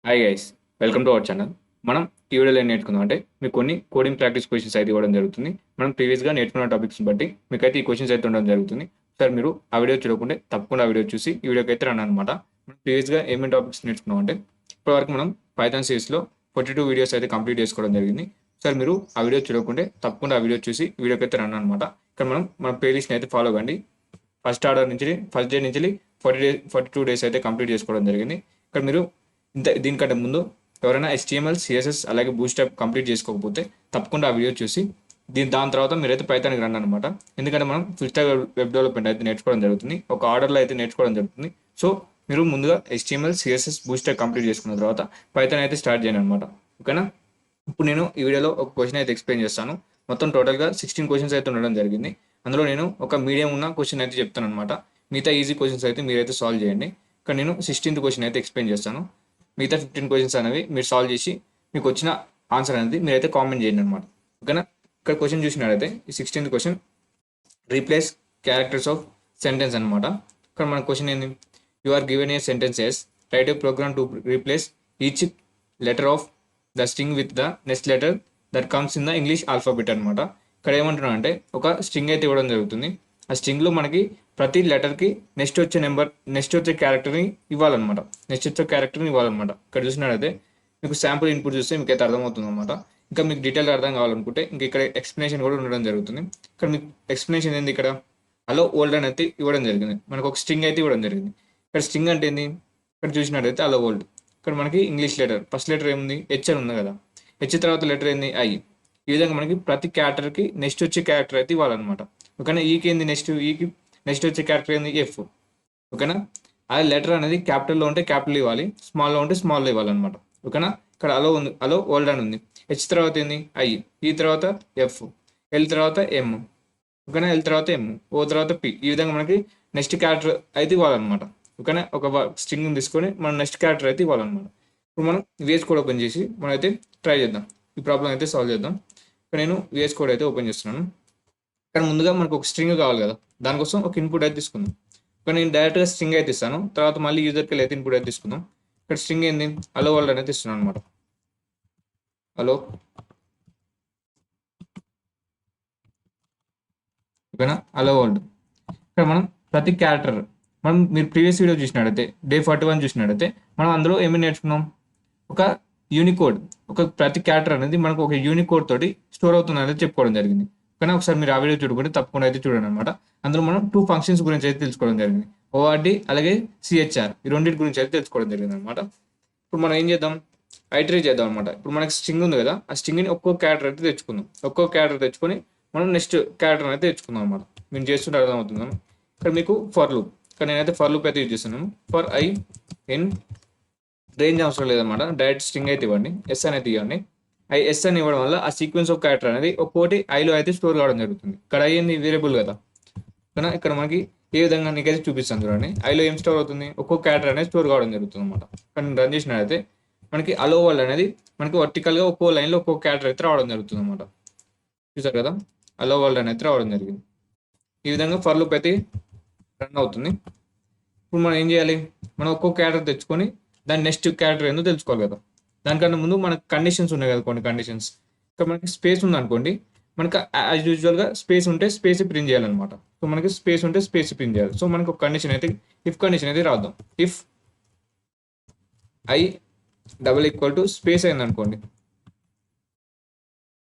Hi guys, welcome to our channel. మనం ఈ వీడియోలో ఏం నేర్చుకుందాం అంటే మీకు కొన్ని కోడింగ్ ప్రాక్టీస్ క్వశ్చన్స్ అయితే ఇవ్వడం జరుగుతుంది. మనం ప్రీవియస్గా నేర్చుకున్న టాపిక్స్ బట్టి మీకైతే ఈ క్వశ్చన్స్ అయితే ఉండడం జరుగుతుంది. సార్ మీరు ఆ వీడియో చూడకుంటే తప్పకుండా ఆ వీడియో చూసి ఈ వీడియోకి అయితే రండి అనమాట. మనం ప్రీవియస్గా ఏమేమి టాపిక్స్ నేర్చుకున్నాం అంటే ఇప్పటివరకు మనం పైథాన్ సిరీస్లో 42 వీడియోస్ అయితే కంప్లీట్ చేసుకోవడం జరిగింది. సార్ మీరు ఆ వీడియో చూడకుంటే తప్పకుండా ఆ వీడియో చూసి వీడియోకి అయితే రండి అనమాట. ఇక్కడ మన ప్లేలిస్ట్ని అయితే ఫాలో కండి. ఫస్ట్ డే నుంచి 42 డేస్ అయితే కంప్లీట్ చేసుకోవడం జరిగింది. ఇక్కడ మీరు దీనికంటే ముందు ఎవరైనా HTML, CSS అలాగే బూస్ట్అప్ కంప్లీట్ చేసుకోకపోతే తప్పకుండా ఆ వీడియో చూసి దాని తర్వాత మీరైతే పైథాన్కి రండి అనమాట. ఎందుకంటే మనం ఫుల్ స్టాక్ వెబ్ డెవలప్మెంట్ అయితే నేర్చుకోవడం జరుగుతుంది, ఒక ఆర్డర్లో అయితే నేర్చుకోవడం జరుగుతుంది. సో మీరు ముందుగా HTML, CSS బూస్ట్అప్ కంప్లీట్ చేసుకున్న తర్వాత పైథాన్ అయితే స్టార్ట్ చేయండి అనమాట. ఓకేనా? ఇప్పుడు నేను ఈ వీడియోలో ఒక క్వశ్చన్ అయితే ఎక్స్ప్లెయిన్ చేస్తాను. మొత్తం టోటల్గా 16 క్వశ్చన్స్ అయితే ఉండడం జరిగింది. అందులో నేను ఒక మీడియం ఉన్న క్వశ్చన్ అయితే చెప్తాను అనమాట. మిగతా ఈజీ క్వశ్చన్స్ అయితే మీరైతే సాల్వ్ చేయండి. ఇక్కడ నేను 16th క్వశ్చన్ అయితే ఎక్స్ప్లెయిన్ చేస్తాను. మిగతా 15 క్వశ్చన్స్ అనేవి మీరు సాల్వ్ చేసి మీకు వచ్చిన ఆన్సర్ అనేది మీరైతే కామెంట్ చేయండి అనమాట. ఓకేనా? ఇక్కడ క్వశ్చన్ చూసినట్లయితే ఈ 16th question replace characters of sentence అనమాట. ఇక్కడ మన క్వశ్చన్ ఏంది? You are given a sentences, write a program to replace each letter of the string with the next letter that comes in the English alphabet అనమాట. ఇక్కడ ఏమంటున్నా అంటే ఒక string అయితే ఇవ్వడం జరుగుతుంది. ఆ స్ట్రింగ్లో మనకి ప్రతి లెటర్కి నెక్స్ట్ వచ్చే క్యారెక్టర్ని ఇవ్వాలన్నమాట. ఇక్కడ చూసినట్లయితే మీకు శాంపుల్ ఇన్పుట్ చూస్తే మీకు అయితే అర్థమవుతుంది అనమాట. ఇంకా మీకు డీటెయిల్ అర్థం కావాలనుకుంటే ఇక్కడ ఎక్స్ప్లెనేషన్ కూడా ఉండడం జరుగుతుంది. ఇక్కడ మీకు ఎక్స్ప్లెనేషన్ ఏంది? ఇక్కడ అలో ఓల్డ్ అని అయితే ఇవ్వడం జరిగింది. మనకు ఒక స్ట్రింగ్ అయితే ఇవ్వడం జరిగింది. ఇక్కడ స్ట్రింగ్ అంటే ఏంది? ఇక్కడ చూసినట్లయితే అలో ఓల్డ్. ఇక్కడ మనకి ఇంగ్లీష్ లెటర్ ఫస్ట్ లెటర్ ఏముంది? హెచ్ అని ఉంది కదా. హెచ్ తర్వాత లెటర్ ఏంది? ఐ. ఈ విధంగా మనకి ప్రతి క్యారెక్టర్కి నెక్స్ట్ వచ్చే క్యారెక్టర్ అయితే ఇవ్వాలన్నమాట. ఓకేనా? ఈకి ఏంది? ఈకి నెక్స్ట్ వచ్చే క్యారెక్టర్ ఏంది? ఎఫ్. ఓకేనా? అదే లెటర్ అనేది క్యాపిటల్లో ఉంటే క్యాపిటల్ ఇవ్వాలి, స్మాల్లో ఉంటే స్మాల్లో ఇవ్వాలన్నమాట. ఓకేనా? ఇక్కడ అలో ఓల్డ్ అని ఉంది. హెచ్ తర్వాత ఏంది? ఐ. ఈ తర్వాత ఎఫ్. ఎల్ తర్వాత ఎం. ఓకేనా? ఎల్ తర్వాత ఎం. ఓ తర్వాత పి. ఈ విధంగా మనకి నెక్స్ట్ క్యారెక్టర్ అయితే ఇవ్వాలన్నమాట. ఓకేనా? ఒక స్ట్రింగ్ తీసుకొని మనం నెక్స్ట్ క్యారెక్టర్ అయితే ఇవ్వాలన్నమాట. ఇప్పుడు మనం VS కోడ్ ఓపెన్ చేసి మనం అయితే ట్రై చేద్దాం. ఈ ప్రాబ్లం అయితే సాల్వ్ చేద్దాం. ఇక్కడ నేను VS కోడ్ అయితే ఓపెన్ చేస్తున్నాను. కానీ ముందుగా మనకు ఒక స్ట్రింగ్ కావాలి కదా, దానికోసం ఒక ఇన్పుట్ అయితే తీసుకుందాం. ఇక్కడ నేను డైరెక్ట్గా స్ట్రింగ్ అయితే ఇస్తాను, తర్వాత మళ్ళీ యూజర్కి అయితే ఇన్పుట్ అయితే తీసుకుందాం. ఇక్కడ స్ట్రింగ్ ఏంది? అలో వరల్డ్ అనేది ఇస్తున్నాను అనమాట. హలో, ఓకేనా? అలో వరల్డ్. ఇక్కడ మనం ప్రతి క్యారెక్టర్ మీరు ప్రీవియస్ వీడియో చూసినట్టయితే డే 41 చూసినట్టయితే మనం అందులో ఏమి నేర్చుకున్నాం? ఒక యూనికోడ్, ప్రతి క్యారెక్టర్ అనేది మనకు ఒక యూనికోడ్ తోటి స్టోర్ అవుతుంది అనేది చెప్పుకోవడం జరిగింది. కానీ ఒకసారి మీరు ఆ వీడియో చూడుకుంటే తప్పకుండా అయితే చూడండి అనమాట. అందులో మనం 2 ఫంక్షన్స్ గురించి అయితే తెలుసుకోవడం జరిగింది. ORD అలాగే CHR, ఈ రెండింటి గురించి అయితే తెలుసుకోవడం జరిగింది అనమాట. ఇప్పుడు మనం ఏం చేద్దాం? ఐటరేట్ చేద్దాం అనమాట. ఇప్పుడు మనకి స్ట్రింగ్ ఉంది కదా, ఆ స్ట్రింగ్ని ఒక్కొక్క క్యారెక్టర్ అయితే తెచ్చుకుందాం. ఒక్కొక్క క్యారెక్టర్ తెచ్చుకొని మనం నెక్స్ట్ క్యారెక్టర్ అయితే తెచ్చుకుందాం అనమాట. మేము చేస్తుంటే అర్థమవుతుందాం. ఇక్కడ మీకు ఫర్ లూప్, ఇక్కడ నేనైతే ఫర్ లూప్ అయితే యూజ్ చేస్తున్నాను. ఫర్ ఐ ఇన్ రేంజ్ అవసరం లేదన్నమాట, డైరెక్ట్ స్ట్రింగ్ అయితే ఇవ్వండి. ఎస్ అనేది ఇవ్వండి. ఎస్ అని ఇవ్వడం వల్ల ఆ సీక్వెన్స్ ఆఫ్ క్యారెక్టర్ అనేది ఒక్కోటి ఐలో అయితే స్టోర్ కావడం జరుగుతుంది. ఇక్కడ అయ్యింది వేరియబుల్ కదా, కానీ ఇక్కడ మనకి ఏ విధంగా నీకైతే చూపిస్తాను చూడండి. ఐలో ఏం స్టోర్ అవుతుంది? ఒక్కొక్క క్యారెక్టర్ అనేది స్టోర్ కావడం జరుగుతుంది అనమాట. కానీ రన్ చేసినట్లయితే మనకి అలో వరల్డ్ అనేది మనకి వర్టికల్గా ఒక్కో లైన్లో ఒక్కొక్క క్యారెక్టర్ అయితే రావడం జరుగుతుంది అనమాట. చూసారు కదా, అలో వరల్డ్ అనేది రావడం జరిగింది. ఈ విధంగా ఫర్ లూప్ అయితే రన్ అవుతుంది. ఇప్పుడు మనం ఏం చేయాలి? మనం ఒక్కొక్క క్యారెక్టర్ తెచ్చుకొని దాని నెక్స్ట్ క్యారెక్టర్ ఏందో తెలుసుకోవాలి కదా. దానికన్నా ముందు మనకు కండిషన్స్ ఉన్నాయి కదా, కొన్ని కండిషన్స్. ఇక్కడ మనకి స్పేస్ ఉంది అనుకోండి, మనకి యాజ్ యూజువల్గా స్పేస్ ఉంటే స్పేస్ ప్రింట్ చేయాలన్నమాట. సో మనకి స్పేస్ ఉంటే స్పేస్ ప్రింట్ చేయాలి. సో మనకి ఒక కండిషన్ అయితే ఇఫ్ కండిషన్ అయితే రాద్దాం. If I double equal to space అయింది అనుకోండి,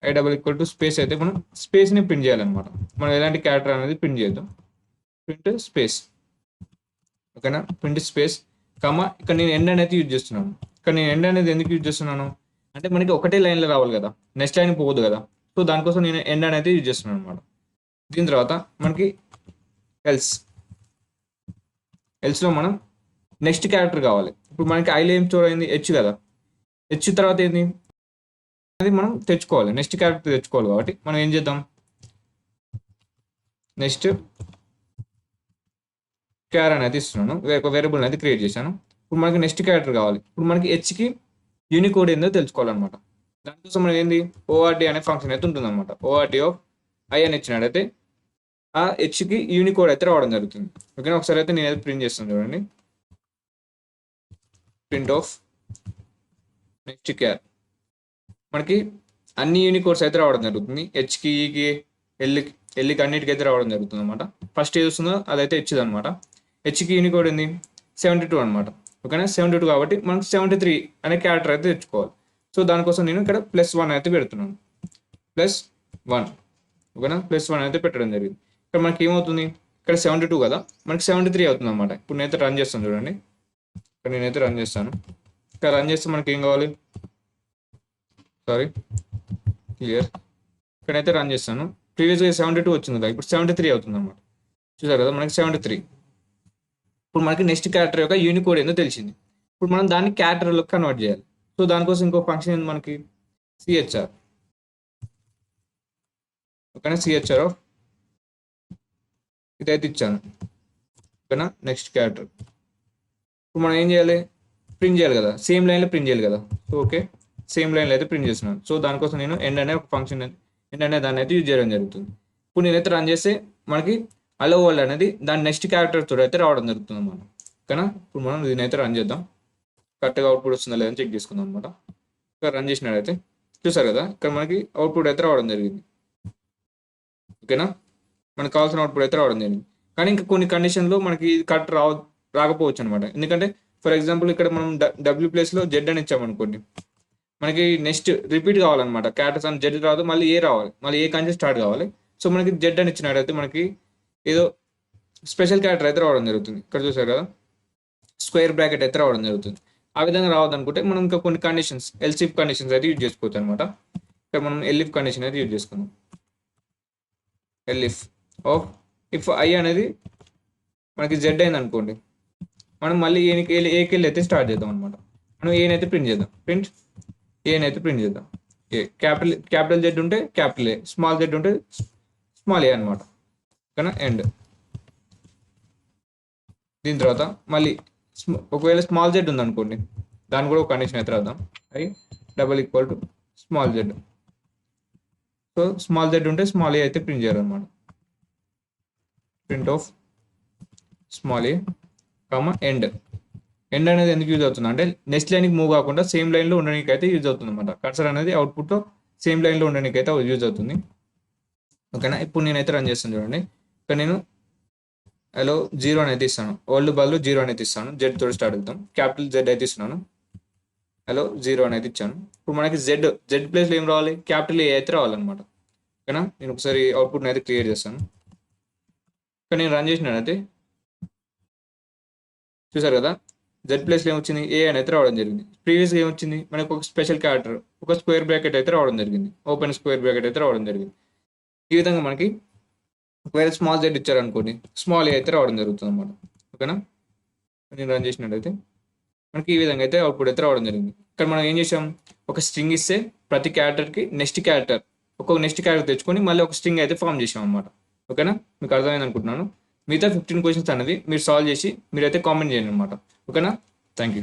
I double equal to space అయితే మనం స్పేస్ని ప్రింట్ చేయాలన్నమాట. మనం ఎలాంటి క్యారెక్టర్ అనేది ప్రింట్ చేద్దాం. Print space. ఓకేనా? ప్రింట్ స్పేస్ కమా. ఇక్కడ నేను ఎండ్ అనేది యూజ్ చేస్తున్నాను. ఇక్కడ నేను ఎండ్ అనేది ఎందుకు యూజ్ చేస్తున్నాను అంటే మనకి ఒకటే లైన్లో రావాలి కదా, నెక్స్ట్ లైన్ పోవద్దు కదా. సో దానికోసం నేను ఎండ్ అనేది యూజ్ చేస్తున్నాను అనమాట. దీని తర్వాత మనకి ఎల్స్లో మనం నెక్స్ట్ క్యారెక్టర్ కావాలి. ఇప్పుడు మనకి ఐలో ఏం స్టోర్ అయింది? హెచ్ కదా. హెచ్ తర్వాత ఏంది? అది మనం తెచ్చుకోవాలి, నెక్స్ట్ క్యారెక్టర్ తెచ్చుకోవాలి. కాబట్టి మనం ఏం చేద్దాం? నెక్స్ట్ క్యార్ అనేది ఇస్తున్నాను, ఒక వేరియబుల్ అనేది క్రియేట్ చేశాను. ఇప్పుడు మనకి నెక్స్ట్ క్యారెక్టర్ కావాలి. ఇప్పుడు మనకి హెచ్కి యూనికోడ్ ఏందో తెలుసుకోవాలన్నమాట. దానికోసం మనం ఏంది? ORD అనే ఫంక్షన్ అయితే ఉంటుంది అనమాట. ORD ఆఫ్ ఐ అని ఇచ్చినట్టయితే ఆ హెచ్కి యూనికోడ్ అయితే రావడం జరుగుతుంది. ఓకేనా? ఒకసారి అయితే నేను అయితే ప్రింట్ చేస్తాను చూడండి. ప్రింట్ ఆఫ్ నెక్స్ట్ క్యార్ మనకి అన్ని యూనికోడ్స్ అయితే రావడం జరుగుతుంది. హెచ్కి, ఈకి, ఎల్కి అన్నిటికీ అయితే రావడం జరుగుతుంది అనమాట. ఫస్ట్ ఏది వస్తుందో అదైతే హెచ్ది అనమాట. హెచ్కి యూనికోడ్ ఏంది 72 అనమాట. ఓకేనా, 72 కాబట్టి మనకు 73 అనే క్యారెక్టర్ అయితే తెచ్చుకోవాలి. సో దానికోసం నేను ఇక్కడ +1 అయితే పెడుతున్నాను. +1 ఓకేనా, +1 అయితే పెట్టడం జరిగింది. ఇక్కడ మనకి ఏమవుతుంది, ఇక్కడ 72 కదా, మనకి 73 అవుతుంది అనమాట. ఇప్పుడు నేనైతే రన్ చేస్తాను చూడండి. ఇక్కడ నేనైతే రన్ చేస్తాను. ఇక్కడ రన్ చేస్తే మనకి ఏం కావాలి, క్లియర్. ఇక్కడైతే రన్ చేస్తాను. ప్రీవియస్గా 72 వచ్చింది కదా, ఇప్పుడు 73 అవుతుంది అనమాట. చూసారు కదా, మనకి 73. ఇప్పుడు మనకి నెక్స్ట్ క్యారెక్టర్ యొక్క యూనికోడ్ ఏందో తెలిసింది. ఇప్పుడు మనం దాన్ని క్యారెక్టర్లో కన్వర్ట్ చేయాలి. సో దానికోసం ఇంకో ఫంక్షన్ ఏంది మనకి, సిహెచ్ఆర్. ఓకేనా, సిహెచ్ఆర్ ఆఫ్ ఇదైతే ఇచ్చాను. ఓకేనా, నెక్స్ట్ క్యారెక్టర్. ఇప్పుడు మనం ఏం చేయాలి, ప్రింట్ చేయాలి కదా, సేమ్ లైన్లో ప్రింట్ చేయాలి కదా. సో ఓకే, సేమ్ లైన్లో అయితే ప్రింట్ చేస్తున్నాను. సో దానికోసం నేను ఎండ్ అనే ఒక ఫంక్షన్, ఎండ్ అనే దాన్ని అయితే యూజ్ చేయడం జరుగుతుంది. ఇప్పుడు నేనైతే రన్ చేస్తే మనకి అలో వరల్డ్ అనేది దాని నెక్స్ట్ క్యారెక్టర్తో అయితే రావడం జరుగుతుంది అన్నమాట. ఓకేనా, ఇప్పుడు మనం దీని అయితే రన్ చేద్దాం. కరెక్ట్గా అవుట్పుట్ వస్తుందా లేదని చెక్ చేసుకుందాం అనమాట. ఇక్కడ రన్ చేసినట్టయితే చూసారు కదా, ఇక్కడ మనకి అవుట్పుట్ అయితే రావడం జరిగింది. ఓకేనా, మనకు కావాల్సిన అవుట్పుట్ అయితే రావడం జరిగింది. కానీ ఇంకా కొన్ని కండిషన్లో మనకి కరెక్ట్ రాకపోవచ్చు అనమాట. ఎందుకంటే ఫర్ ఎగ్జాంపుల్ ఇక్కడ మనం డబ్ల్యూ ప్లేస్లో జెడ్ అని ఇచ్చామనుకోండి, మనకి నెక్స్ట్ రిపీట్ కావాలన్నమాట. క్యారెక్టర్స్ అని జెడ్ రాదు, మళ్ళీ ఏ రావాలి, మళ్ళీ ఏ కంచి స్టార్ట్ కావాలి. సో మనకి జెడ్ అని ఇచ్చినట్టయితే మనకి ఏదో స్పెషల్ క్యారెక్టర్ అయితే రావడం జరుగుతుంది. ఇక్కడ చూసారు కదా, స్క్వేర్ బ్రాకెట్ అయితే రావడం జరుగుతుంది. ఆ విధంగా రావద్దనుకుంటే మనం ఇంకా కొన్ని కండిషన్స్, ఎల్సిఫ్ కండిషన్స్ అయితే యూజ్ చేసుకోవచ్చు అనమాట. ఇక్కడ మనం ఎల్ఇఫ్ కండిషన్ అయితే యూజ్ చేసుకుందాం. ఎల్ఇఫ్ ఆఫ్ ఇఫ్ ఐ అనేది మనకి జెడ్ అయింది అనుకోండి, మనం మళ్ళీ ఏకెళ్ళి అయితే స్టార్ట్ చేద్దాం అనమాట. మనం ఏనైతే ప్రింట్ చేద్దాం, ఏనైతే ప్రింట్ చేద్దాం. ఏ క్యాపిటల్ జెడ్ ఉంటే క్యాపిటల్ ఏ, స్మాల్ జెడ్ ఉంటే స్మాల్ ఏ అనమాట. ఓకేనా, ఎండ్. దీని తర్వాత మళ్ళీ ఒకవేళ స్మాల్ జెడ్ ఉందనుకోండి, దాన్ని కూడా ఒక కండిషన్ అయితే రాద్దాం. I == small Z. So small Z ఉంటే స్మాల్ ఏ అయితే ప్రింట్ చేయాలన్నమాట. Print of small A end. End అనేది ఎందుకు యూజ్ అవుతుంది అంటే నెక్స్ట్ లైన్కి మూవ్ కాకుండా సేమ్ లైన్లో ఉండడానికి అయితే యూజ్ అవుతుంది అనమాట. కర్సర్ అనేది అవుట్పుట్లో సేమ్ లైన్లో ఉండడానికి అయితే యూజ్ అవుతుంది. ఓకేనా, ఇప్పుడు నేనైతే రన్ చేస్తాను చూడండి. ఇక్కడ నేను హలో 0 అనేది ఇస్తాను, ఓల్డ్ బదులు 0 అనేది ఇస్తాను. జెడ్ తోటి స్టార్ట్ అవుతాం. క్యాపిటల్ జెడ్ అయితే ఇస్తున్నాను. హలో 0 అనేది ఇచ్చాను. ఇప్పుడు మనకి జెడ్ ప్లేస్లో ఏం రావాలి, క్యాపిటల్ ఏ అయితే రావాలన్నమాట. ఓకేనా, నేను ఒకసారి అవుట్పుట్ని అయితే క్లియర్ చేస్తాను. ఇక్కడ నేను రన్ చేసినానైతే చూసారు కదా, జెడ్ ప్లేస్లో ఏమొచ్చింది, ఏ అనేది రావడం జరిగింది. ప్రీవియస్గా ఏమొచ్చింది, మనకు ఒక స్పెషల్ క్యారెక్టర్, ఒక స్క్వేర్ బ్రాకెట్ అయితే రావడం జరిగింది. ఓపెన్ స్క్వేర్ బ్రాకెట్ అయితే రావడం జరిగింది. ఈ విధంగా మనకి ఒకవేళ స్మాల్ జెడ్ ఇచ్చారనుకోండి, స్మాల్ ఏ అయితే రావడం జరుగుతుంది అనమాట. ఓకేనా, నేను రన్ చేసినట్టయితే మనకి ఈ విధంగా అయితే అవుట్పుట్ అయితే రావడం జరిగింది. ఇక్కడ మనం ఏం చేసాం, ఒక స్ట్రింగ్ ఇస్తే ప్రతి క్యారెక్టర్కి నెక్స్ట్ క్యారెక్టర్ తెచ్చుకొని మళ్ళీ ఒక స్ట్రింగ్ అయితే ఫామ్ చేసాం అనమాట. ఓకేనా, మీకు అర్థమైంది అనుకుంటున్నాను. మిగతా 15 క్వశ్చన్స్ అనేది మీరు సాల్వ్ చేసి మీరైతే కామెంట్ చేయండి అనమాట. ఓకేనా, థ్యాంక్ యూ.